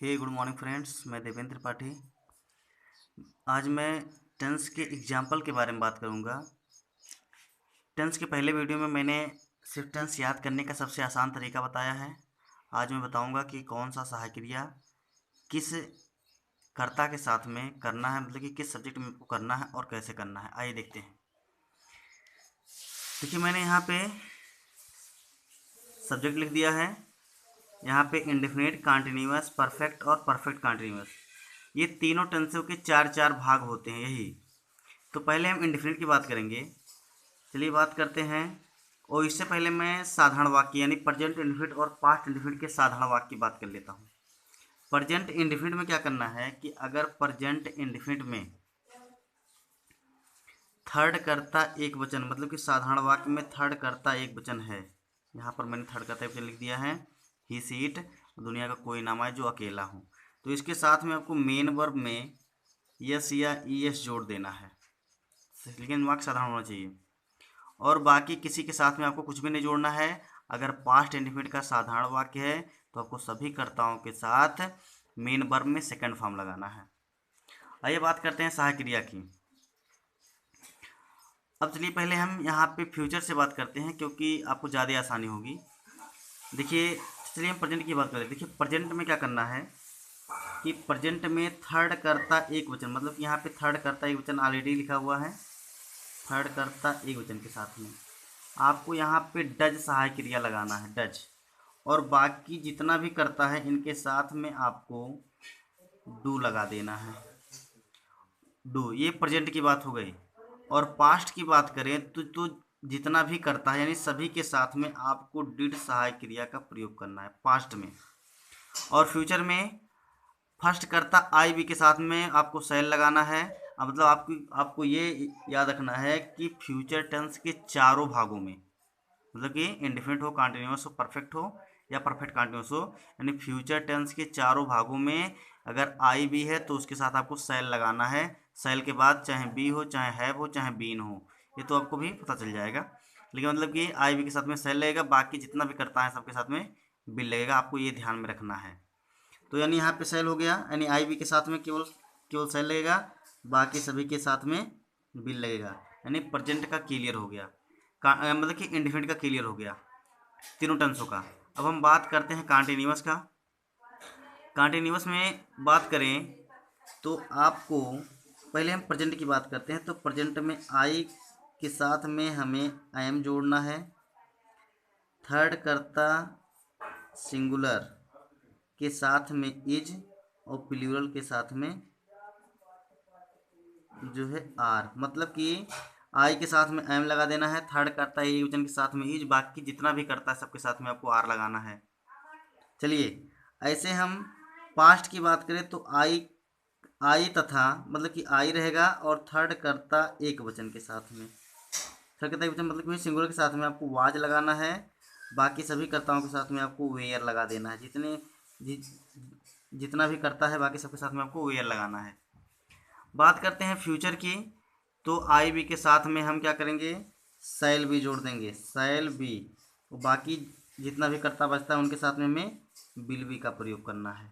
Good morning friends, मैं देवेंद्र त्रिपाठी। आज मैं टेंस के एग्जाम्पल के बारे में बात करूंगा। टेंस के पहले वीडियो में मैंने सिर्फ टेंस याद करने का सबसे आसान तरीका बताया है। आज मैं बताऊंगा कि कौन सा सहायक क्रिया किस कर्ता के साथ में करना है, मतलब कि किस सब्जेक्ट में आपको करना है और कैसे करना है। आइए देखते हैं। देखिए, मैंने यहाँ पे सब्जेक्ट लिख दिया है। यहाँ पे इंडेफिनिट, कॉन्टिन्यूअस, परफेक्ट और परफेक्ट कॉन्टिन्यूअस, ये तीनों टेंसों के चार चार भाग होते हैं यही। तो पहले हम इंडेफिनिट की बात करेंगे। चलिए बात करते हैं। और इससे पहले मैं साधारण वाक्य यानी प्रेजेंट इंडेफिनिट और पास्ट इंडेफिनिट के साधारण वाक्य की बात कर लेता हूँ। प्रेजेंट इंडेफिनिट में क्या करना है कि अगर प्रेजेंट इंडेफिनिट में थर्ड कर्ता एक वचन, मतलब कि साधारण वाक्य में थर्ड कर्ता एक वचन है। यहाँ पर मैंने थर्ड कर्ता एक वचन लिख दिया है, ही सी इट, दुनिया का कोई नाम है जो अकेला हूँ। तो इसके साथ में आपको मेन वर्ब में यस या ई एस जोड़ देना है, लेकिन वाक्य साधारण होना चाहिए। और बाकी किसी के साथ में आपको कुछ भी नहीं जोड़ना है। अगर पास्ट इंडेफिनिट का साधारण वाक्य है तो आपको सभी कर्ताओं के साथ मेन वर्ब में सेकंड फॉर्म लगाना है। आइए बात करते हैं सहायक क्रिया की। अब चलिए पहले हम यहाँ पे फ्यूचर से बात करते हैं, क्योंकि आपको ज़्यादा आसानी होगी। देखिए, चलिए हम प्रेजेंट की बात करें। देखिए, प्रेजेंट में क्या करना है कि प्रेजेंट में थर्ड कर्ता एक वचन, मतलब कि यहाँ पे थर्ड कर्ता एक वचन ऑलरेडी लिखा हुआ है। थर्ड कर्ता एक वचन के साथ में आपको यहाँ पे डज सहायक क्रिया लगाना है, डज। और बाकी जितना भी करता है इनके साथ में आपको डू लगा देना है, डू। ये प्रेजेंट की बात हो गई। और पास्ट की बात करें तो जितना भी करता है यानी सभी के साथ में आपको डिड सहायक क्रिया का प्रयोग करना है पास्ट में। और फ्यूचर में फर्स्ट करता आई बी के साथ में आपको सेल लगाना है। मतलब आपको ये याद रखना है कि फ्यूचर टेंस के चारों भागों में, मतलब कि इंडेफिनिट हो, कॉन्टिन्यूअस हो, परफेक्ट हो या परफेक्ट कॉन्टिन्यूअस हो, यानी फ्यूचर टेंस के चारों भागों में अगर आई बी है तो उसके साथ आपको सेल लगाना है। सेल के बाद चाहे बी हो, चाहे हैव हो, चाहे बीन हो, ये तो आपको भी पता चल जाएगा। लेकिन मतलब कि आई बी के साथ में सेल लगेगा, बाकी जितना भी करता है सबके साथ में बिल लगेगा, आपको ये ध्यान में रखना है। तो यानी यहाँ पे सेल हो गया, यानी आई बी के साथ में केवल केवल सेल लगेगा, बाकी सभी के साथ में बिल लगेगा, यानी प्रेजेंट का क्लियर हो गया, मतलब कि इंडेफिनिट का क्लियर हो गया तीनों टेंसों का। अब हम बात करते हैं कॉन्टिन्यूअस का। कॉन्टिन्यूअस में बात करें तो आपको पहले हम प्रेजेंट की बात करते हैं। तो प्रेजेंट में आई के साथ में हमें आई एम जोड़ना है। थर्ड कर्ता सिंगुलर के साथ में इज और प्लूरल के साथ में जो है आर, मतलब कि आई के साथ में एम लगा देना है, थर्ड करता है वचन के साथ में इज, बाकी जितना भी करता है सबके साथ में आपको आर लगाना है। चलिए, ऐसे हम पास्ट की बात करें तो आई आई तथा, मतलब कि आई रहेगा और थर्ड करता एक वचन के साथ में, थर्ड करता एक वचन मतलब कि सिंगुलर के साथ में आपको वाज लगाना है। बाकी सभी कर्ताओं के साथ में आपको वेयर लगा देना है। जितना भी करता है बाकी सबके साथ में आपको वेयर लगाना है। बात करते हैं फ्यूचर की। तो आई बी के साथ में हम क्या करेंगे, सेल बी जोड़ देंगे, सेल बी। तो बाकी जितना भी कर्ता बचता है उनके साथ में हमें बिल बी का प्रयोग करना है।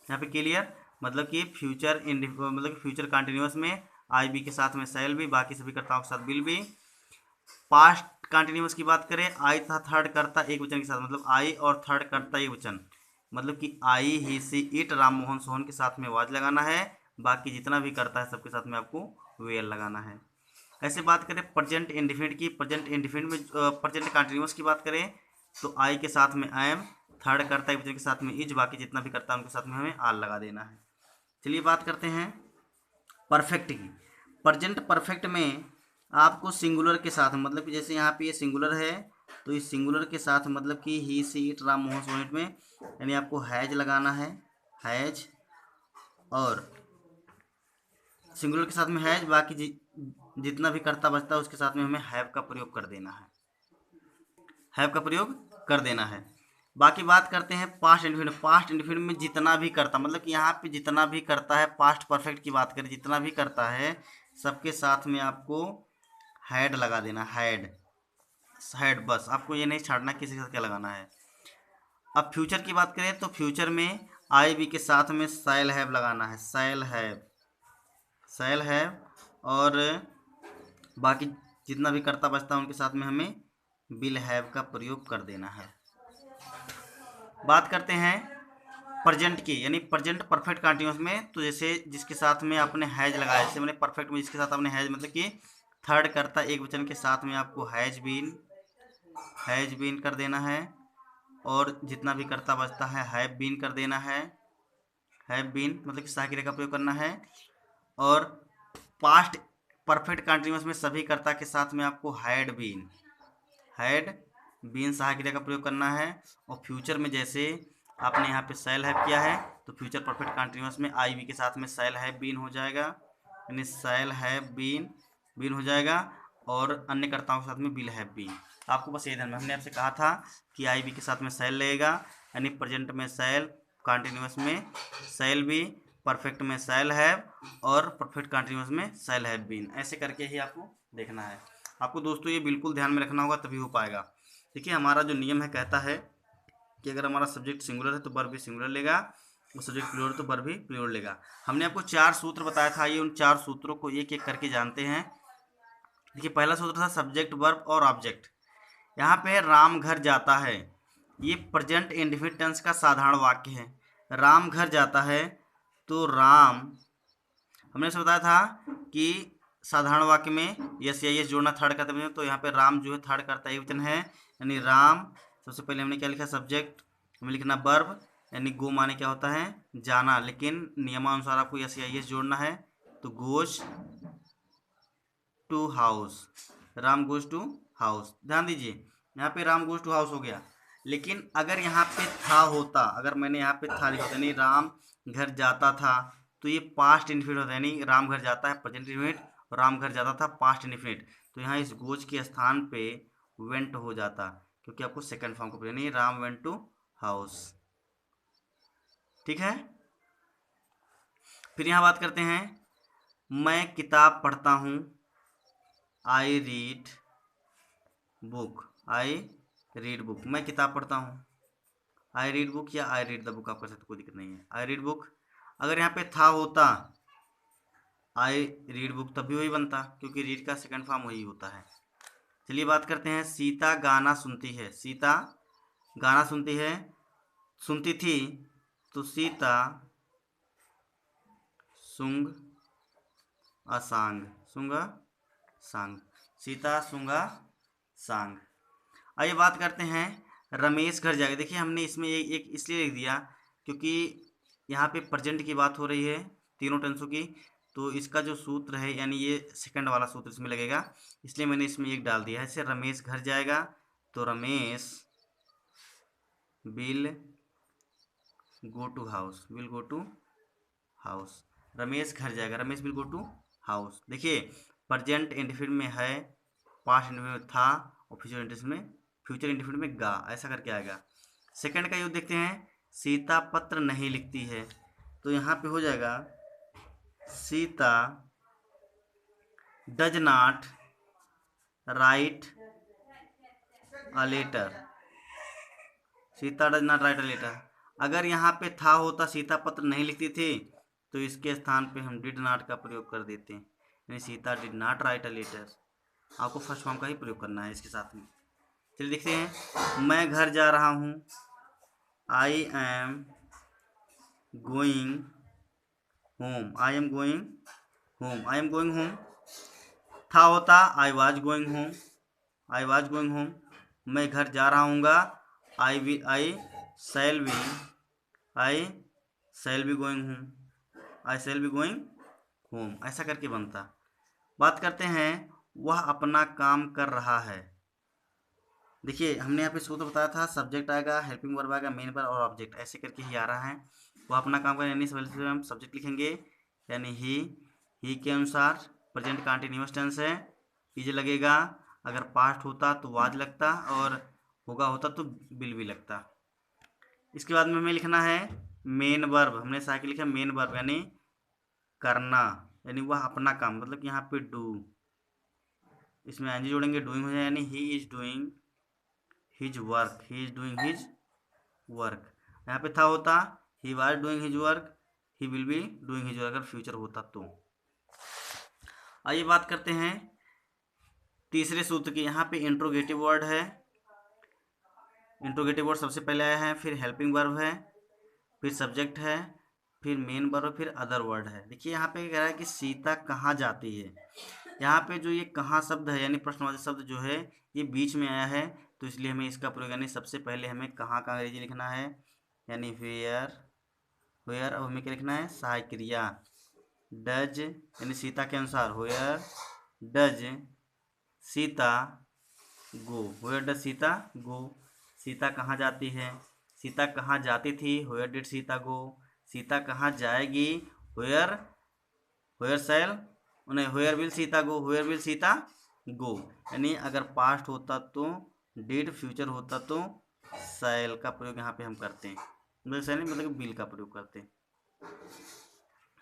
यहाँ पे क्लियर, मतलब कि फ्यूचर मतलब कि फ्यूचर कंटिन्यूअस में आई बी के साथ में सेल बी, बाकी सभी कर्ताओं के साथ बिल बी। पास्ट कंटिन्यूअस की बात करें, आई था थर्ड कर्ता एक वचन के साथ, मतलब आई और थर्ड कर्ता एक वचन, मतलब कि आई ही सी इट राम मोहन सोहन के साथ में वाज लगाना है। बाकी जितना भी करता है सबके साथ में आपको वेयर लगाना है। ऐसे बात करें प्रेजेंट इंडिफिनिट की। प्रेजेंट इंडिफिनिट में प्रेजेंट कंटिन्यूअस की बात करें तो आई के साथ में आई एम, थर्ड करता है के साथ में इज, बाकी जितना भी करता है उनके साथ में हमें आर लगा देना है। चलिए बात करते हैं परफेक्ट की। प्रेजेंट परफेक्ट में आपको सिंगुलर के साथ, मतलब कि जैसे यहाँ पे ये सिंगुलर है तो इस सिंगुलर के साथ, मतलब कि ही सी इट राम मोहन सोहन में, यानी आपको हैज लगाना है, हैज। और सिंगुलर के साथ में हैज, बाकी जितना भी करता बचता है उसके साथ में हमें हैव का प्रयोग कर देना है, हैव का प्रयोग कर देना है। बाकी बात करते हैं पास्ट इंडिफिनिट। पास्ट इंडिफिनिट में जितना भी करता, मतलब कि यहाँ पे जितना भी करता है, पास्ट परफेक्ट की बात करें, जितना भी करता है सबके साथ में आपको हैड लगा देना, हैड, हैड। बस आपको ये नहीं छाड़ना किसी के साथ क्या लगाना है। अब फ्यूचर की बात करें तो फ्यूचर में आई बी के साथ में शैल हैव लगाना है, शैल हैव और बाकी जितना भी कर्ता बचता है उनके साथ में हमें विल हैव का प्रयोग कर देना है। बात करते हैं प्रेजेंट की, यानी प्रेजेंट परफेक्ट कंटिन्यूअस में। तो जैसे जिसके साथ में आपने हैज लगाया, जैसे मैंने परफेक्ट में जिसके साथ आपने हैज मतलब कि थर्ड कर्ता एक वचन के साथ में आपको हैज बीन कर देना है, और जितना भी कर्ता बचता है हैव बीन कर देना है, हैव बीन मतलब कि सहायक क्रिया का प्रयोग करना है। और पास्ट परफेक्ट कंटिन्यूअस में सभी कर्ता के साथ में आपको हैड बीन सहायक क्रिया का प्रयोग करना है। और फ्यूचर में जैसे आपने यहाँ पे शैल हैव किया है, तो फ्यूचर परफेक्ट कंटिन्यूअस में आई बी के साथ में शैल हैव बीन हो जाएगा, यानी शैल हैव बीन हो जाएगा, और अन्य कर्ताओं के साथ में विल हैव बीन। आपको बस ये ध्यान में, हमने आपसे कहा था कि आई बी के साथ में शैल लगेगा, यानी प्रेजेंट में शैल, कंटिन्यूअस में शैल बी, परफेक्ट में शैल हैव, और परफेक्ट कंटिन्यूअस में शैल हैव बीन। ऐसे करके ही आपको देखना है। आपको दोस्तों ये बिल्कुल ध्यान में रखना होगा, तभी हो पाएगा। देखिए हमारा जो नियम है कहता है कि अगर हमारा सब्जेक्ट सिंगुलर है तो वर्ब भी सिंगुलर लेगा, और सब्जेक्ट प्लूरल तो वर्ब भी प्लूरल लेगा। हमने आपको 4 सूत्र बताया था, ये उन 4 सूत्रों को एक एक करके जानते हैं। देखिए पहला सूत्र था सब्जेक्ट वर्ब और ऑब्जेक्ट। यहाँ पे है राम घर जाता है, ये प्रेजेंट इंडेफिनिट टेंस का साधारण वाक्य है। राम घर जाता है, तो राम, हमने से बताया था कि साधारण वाक्य में यस या यस जोड़ना थर्ड कर्ता में, तो यहाँ पे राम जो है थर्ड कर्ता एक वचन है, यानी राम। सबसे पहले हमने क्या लिखा, सब्जेक्ट, हमें लिखना वर्ब, यानी गो माने क्या होता है जाना, लेकिन नियमानुसार आपको यस या यस जोड़ना है, तो goes to house, Ram goes to house. ध्यान दीजिए यहाँ पे राम गोज टू हाउस हो गया, लेकिन अगर यहाँ पे था होता, अगर मैंने यहाँ पे था लिखा यानी राम घर जाता था, तो ये पास्ट इंडिफिनिट होता है, यानी राम घर जाता है प्रेजेंट इंडिफिनिट, और राम घर जाता था पास्ट इंडिफिनिट, तो यहाँ इस गोज के स्थान पे वेंट हो जाता, क्योंकि आपको सेकंड फॉर्म को यानी राम वेंट टू हाउस। ठीक है, फिर यहाँ बात करते हैं मैं किताब पढ़ता हूँ, आई रीड बुक, मैं किताब पढ़ता हूँ, आई रीड बुक या आई रीड द बुक आप कर सकते, कोई दिक्कत नहीं है, आई रीड बुक। अगर यहाँ पे था होता आई रीड बुक, तब भी वही बनता, क्योंकि रीड का सेकंड फॉर्म वही होता है। चलिए बात करते हैं सीता गाना सुनती है, सीता गाना सुनती थी, तो सीता सुंग अ सांग, सीता सुंगा सांग। आइए बात करते हैं रमेश घर जाएगा। देखिए हमने इसमें एक इसलिए लिख दिया क्योंकि यहाँ पे प्रेजेंट की बात हो रही है तीनों टेंसों की, तो इसका जो सूत्र है यानी ये सेकंड वाला सूत्र इसमें लगेगा, इसलिए मैंने इसमें एक डाल दिया है। जैसे रमेश घर जाएगा, तो Ramesh will go to house, Ramesh घर जाएगा, Ramesh will go to house. देखिए प्रेजेंट इंडेफिनिट में है, पास्ट इंडेफिनिट में था, और फ्यूचर इंडेफिनिट में गा, ऐसा करके आएगा। सेकंड का यूज देखते हैं, सीता पत्र नहीं लिखती है, तो यहाँ पे हो जाएगा Sita does not write a letter, Sita does not write a letter. अगर यहाँ पे था होता सीता पत्र नहीं लिखती थी, तो इसके स्थान पे हम डिड नॉट का प्रयोग कर देते हैं, यानी Sita did not write a letter. आपको फर्स्ट फॉर्म का ही प्रयोग करना है इसके साथ में। चलिए देखते हैं, मैं घर जा रहा हूँ, I am going home, I am going home. था होता आई वॉज गोइंग होम, मैं घर जा रहा हूँगा, आई शैल बी गोइंग होम, ऐसा करके बनता। बात करते हैं वह अपना काम कर रहा है। देखिए हमने यहाँ पे सूत्र बताया था, सब्जेक्ट आएगा, हेल्पिंग वर्ब आएगा, मेन वर्ब और ऑब्जेक्ट, ऐसे करके ही आ रहा है। वह अपना काम कर, यानी सबसे हम सब्जेक्ट लिखेंगे, यानी ही के अनुसार प्रेजेंट कंटिन्यूअस टेंस है, इज लगेगा, अगर पास्ट होता तो वाज लगता, और होता तो विल भी लगता। इसके बाद में हमें लिखना है मेन वर्ब, हमने साइकिल लिखा मेन वर्ब, यानी करना, यानी वह अपना काम, मतलब कि यहाँ पे डू, इसमें एनजी जोड़ेंगे, डूइंग हो जाए, यानी he is doing his work, यहाँ पे था होता he was doing his work, he will be doing his work अगर फ्यूचर होता तो। आइए बात करते हैं तीसरे सूत्र की। यहाँ पे इंट्रोगेटिव वर्ड है, इंट्रोगेटिव वर्ड सबसे पहले आया है, फिर हेल्पिंग वर्ब है, फिर सब्जेक्ट है, फिर मेन वर्ब, फिर अदर वर्ड है। देखिए यहाँ पे कह रहा है कि सीता कहाँ जाती है। यहाँ पे जो ये कहाँ शब्द है यानी प्रश्नवाची शब्द जो है ये बीच में आया है, तो इसलिए हमें इसका प्रयोग यानी सबसे पहले हमें कहाँ का अंग्रेजी लिखना है यानी वेयर, वेयर। अब हमें क्या लिखना है, सहायक क्रिया डज यानी सीता के अनुसार, where does Sita go, where does Sita go. Sita कहाँ जाती है, सीता कहाँ जाती थी, where did Sita go. Sita कहाँ जाएगी, वेयर, वेयर शैल उन्हें, where will Sita go, where will Sita go. यानी अगर पास्ट होता तो डिड, फ्यूचर होता तो शैल का प्रयोग यहाँ पे हम करते हैं, मतलब शैल नहीं मतलब विल का प्रयोग करते हैं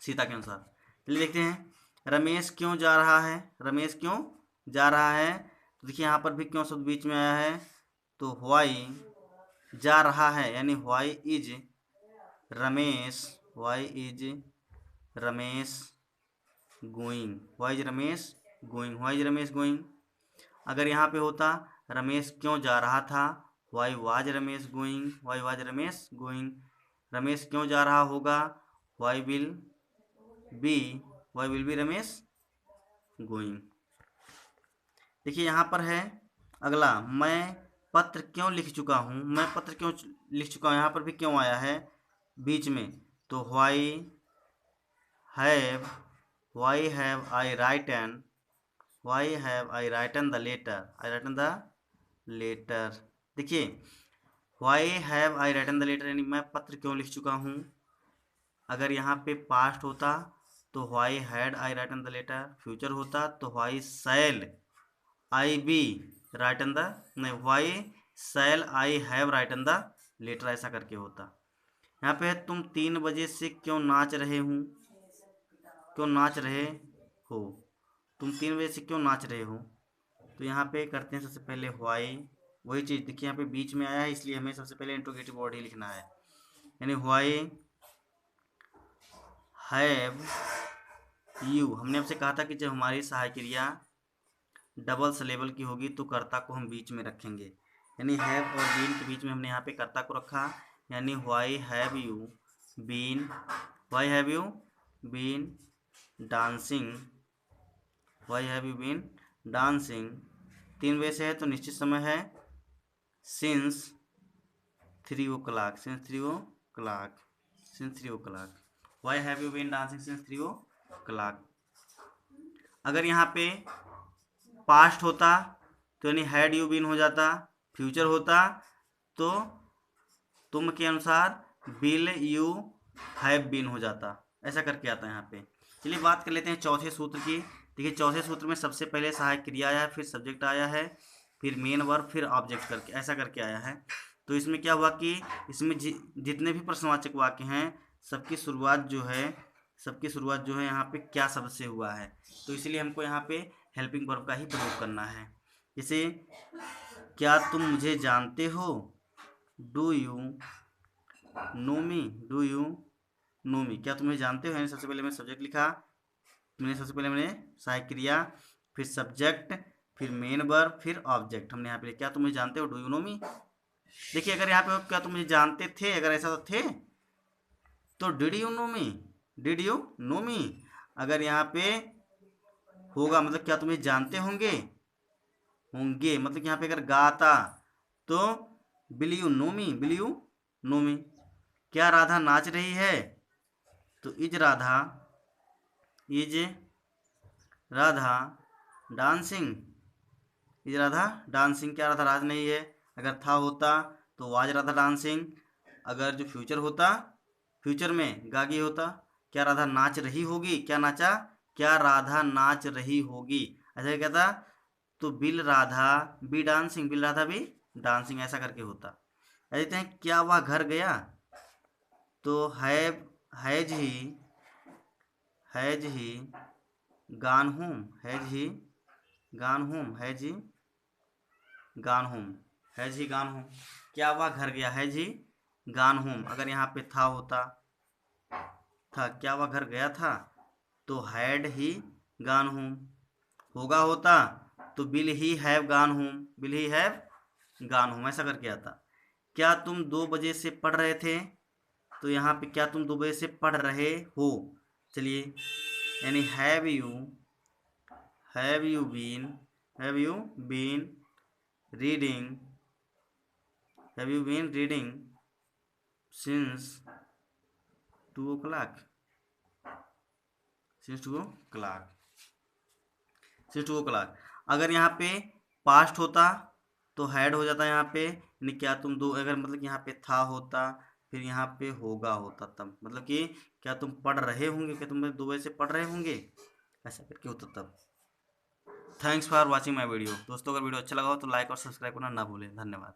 सीता के अनुसार। चलिए देखते हैं रमेश क्यों जा रहा है, रमेश क्यों जा रहा है। तो देखिए यहाँ पर भी क्यों शब्द बीच में आया है, तो व्हाई जा रहा है यानी why is Ramesh, why is Ramesh going, why is Ramesh going, why is Ramesh going. अगर यहाँ पे होता रमेश क्यों जा रहा था, why was Ramesh going, why was Ramesh going. Ramesh क्यों जा रहा होगा, why will be, why will be Ramesh going. देखिए यहाँ पर है अगला, मैं पत्र क्यों लिख चुका हूँ, मैं पत्र क्यों लिख चुका हूँ, यहाँ पर भी क्यों आया है बीच में, तो why have, why have I written, why have I written the letter, I written the letter. देखिए why have I written the letter यानी मैं पत्र क्यों लिख चुका हूँ। अगर यहाँ पे पास्ट होता तो why had I written the letter, future होता तो why shall I be written the, नहीं why shall I have written the letter, ऐसा करके होता। यहाँ पे है तुम 3 बजे से क्यों नाच रहे हूँ, क्यों नाच रहे हो, तुम 3 बजे से क्यों नाच रहे हो। तो यहाँ पे करते हैं सबसे पहले व्हाई, वही चीज़ देखिए यहाँ पे बीच में आया है इसलिए हमें सबसे पहले इंट्रोगेटिव वर्ड ही लिखना है यानी व्हाई हैव यू। हमने आपसे कहा था कि जब हमारी सहायक क्रिया डबल सिलेबल की होगी तो कर्ता को हम बीच में रखेंगे, यानी हैव और बीन के बीच में हमने यहाँ पे कर्ता को रखा यानी why have you been, why have you been dancing, why have you been dancing. 3 बजे से है तो निश्चित समय है since 3 o'clock, since 3 o'clock, since 3 o'clock। Why have you been dancing since 3 o'clock। अगर यहाँ पे पास्ट होता तो यानी हैड यू बीन हो जाता, फ्यूचर होता तो तुम के अनुसार विल यू हैव बीन हो जाता, ऐसा करके आता है यहाँ पे। चलिए बात कर लेते हैं चौथे सूत्र की। देखिए चौथे सूत्र में सबसे पहले सहायक क्रिया आया है, फिर सब्जेक्ट आया है, फिर मेन वर्ब, फिर ऑब्जेक्ट करके ऐसा करके आया है। तो इसमें क्या हुआ कि इसमें जितने भी प्रश्नवाचक वाक्य हैं सबकी शुरुआत जो है, सबकी शुरुआत जो है यहाँ पे क्या शब्द से हुआ है, तो इसलिए हमको यहाँ पे हेल्पिंग वर्ब का ही प्रयोग करना है। जैसे क्या तुम मुझे जानते हो, do you know me, do you know me, क्या तुम्हें जानते हो, यानी सबसे पहले मैंने सब्जेक्ट लिखा, सबसे पहले मैंने सहायक क्रिया, फिर सब्जेक्ट, फिर मेन वर्ब, फिर ऑब्जेक्ट। हमने यहाँ पे क्या तुम्हें जानते हो, डू यू नो मी। देखिए अगर यहाँ पे क्या तुम मुझे जानते थे, अगर ऐसा तो थे तो did you know me, did you know me. अगर यहाँ पे होगा मतलब क्या तुम्हें जानते होंगे, होंगे मतलब यहाँ पे अगर गाता तो will you know me, will you know me. क्या राधा नाच रही है, तो is Radha, is Radha dancing, is Radha dancing. क्या राधा राज नहीं है, अगर था होता तो वाज राधा डांसिंग। अगर जो फ्यूचर होता, फ्यूचर में गागी होता, क्या राधा नाच रही होगी, क्या नाचा, क्या राधा नाच रही होगी, ऐसा क्या था, तो bill Radha B dancing, bill Radha B dancing, ऐसा करके होता। कहते हैं क्या वह घर गया, तो has he gone home, has he gone home, has he gone home, has he gone home. क्या वह घर गया, हैज ही गॉन होम, अगर यहाँ पे था होता, था क्या वह घर गया था, तो हैड ही गॉन होम। होगा होता तो will he have gone home, will he have gone home, ऐसा करके आता। क्या तुम 2 बजे से पढ़ रहे थे, तो यहाँ पे क्या तुम 2 बजे से पढ़ रहे हो, चलिए यानी have you been reading, have you been reading since 2 o'clock, since 2 o'clock, since 2 o'clock। अगर यहाँ पे पास्ट होता तो हैड हो जाता यहाँ पे, यानी क्या तुम दो, अगर मतलब कि यहाँ पे था होता फिर यहाँ पे होगा होता, तब मतलब कि क्या तुम पढ़ रहे होंगे, क्या तुम 2 बजे से पढ़ रहे होंगे, ऐसा करके होता तब। Thanks for watching my video. दोस्तों अगर वीडियो अच्छा लगा हो तो लाइक और सब्सक्राइब करना ना भूलें। धन्यवाद।